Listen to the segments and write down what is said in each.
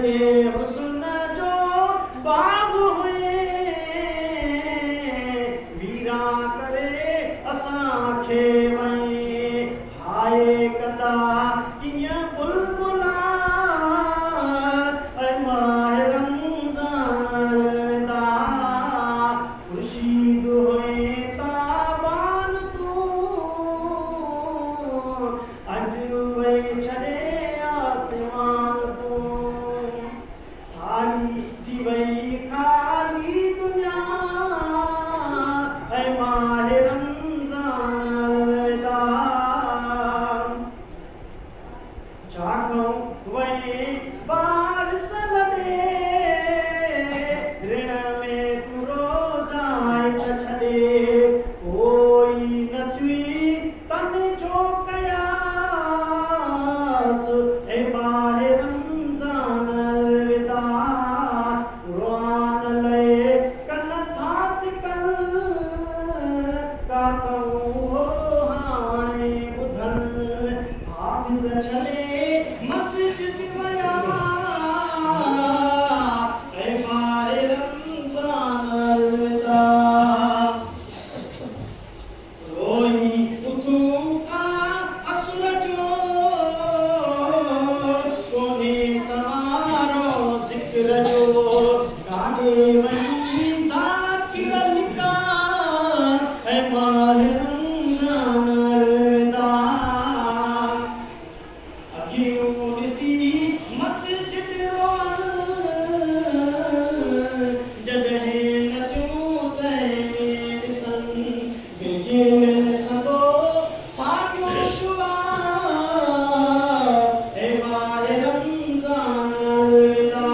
जे हुस्न जो बाग हुए वीरा करे असांखे वई हाय कदा कीअं बुलबुला ऐं माह रमज़ान अलविदा खुर्शीद हुए ताबान तूं अॼु वई छॾे आसमान तूं सारी थी वई खाली दुनिया ऐं माह रमज़ान अलविदा छाकाणि वई बारिश लॾे ऋण में तूं रोज़ा त छॾे कोई न थी तन जो कयास ऐं माह रमज़ान अलविदा क़ुरान लए कन था सिकल काथऊं हो हाणे ॿुधनि हाफ़िज़ छॾे मस्जिद वया ऐं माह रमज़ान अलविदा रोई उथूं था असुर जो कोन्हे तमारो ज़िक्र जो काॾे वई ज़ाकिर लिका ऐं माह रमज़ान अलविदा अखियूं ॾिसी मस्जिद जॾहिं नथियूं तंहिं में ॾिसनि बिजल सदो साॻियो शुआ ऐं माह रमज़ान अलविदा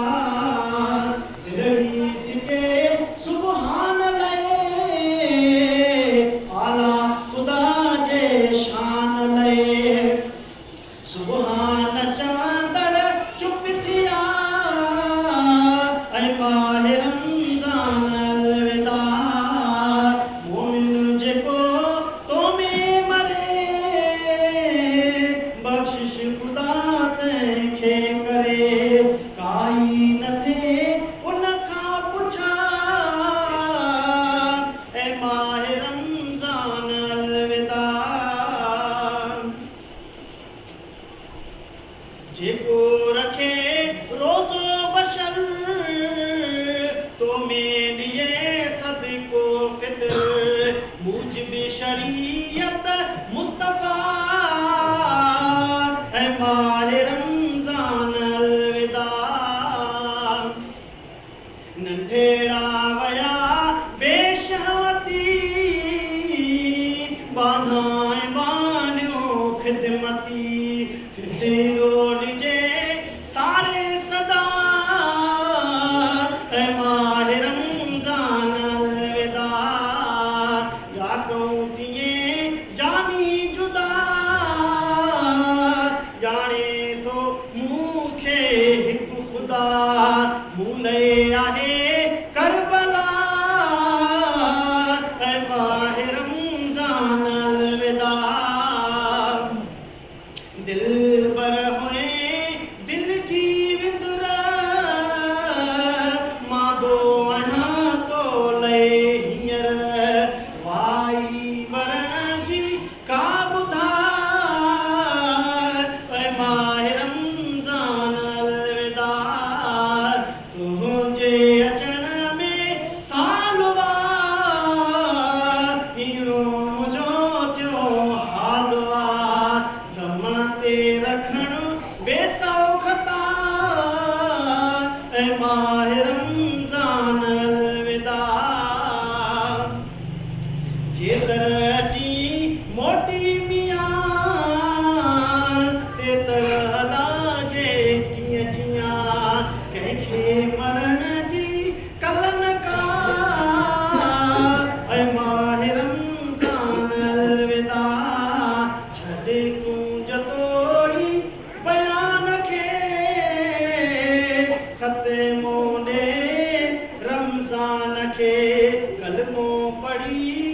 दिलड़ी सिके सुभान लए आला ख़ुदा जे शान लए सुभान चांदड़ चुप थिया ऐं माह रमज़ान अलविदा मोमिन जेको तो में मरे बख़्शिश ख़ुदा तंहिंखे करे काई न थे उन खां पुछा ऐं माह रमज़ान अलविदा जेको रखे रोज़ो बशर तो में ॾिए सदको फ़ितर मूजिब शरीयत मुस्तफ़ा ऐं माह रमज़ान अलविदा नंढेड़ा वया बेशहवती बांधाए बानियो ख़िदमती फिरो ॾिजे सारे सदा ऐं माह रमज़ान अलविदा जाॻूं थिए जानी जुदा ॼाणे थो मूंखे हिकु ख़ुदा मूं लए आहे करबला ऐं माह रमज़ान अलविदा दिलबर हुए दिल जी विंदुर मादो आहियां तो लए हींअर वाई वरण जी का ॿुधार ऐं माह रमज़ान अलविदा तुंहिंजे अचण में साल हीरो मुंहिंजो थियो हाल दम ते रखणु बेसौखता ऐं माह रमज़ान अलविदा जेतर अची मोटी मियां तेतर हलाइजे कीअं जीअं कंहिंखे मरण जी कल न का ऐं माह रमज़ान अलविदा छॾे तूं जतोई बयान खे ख़त्मो ॾे रमज़ान खे कलमो पढ़ी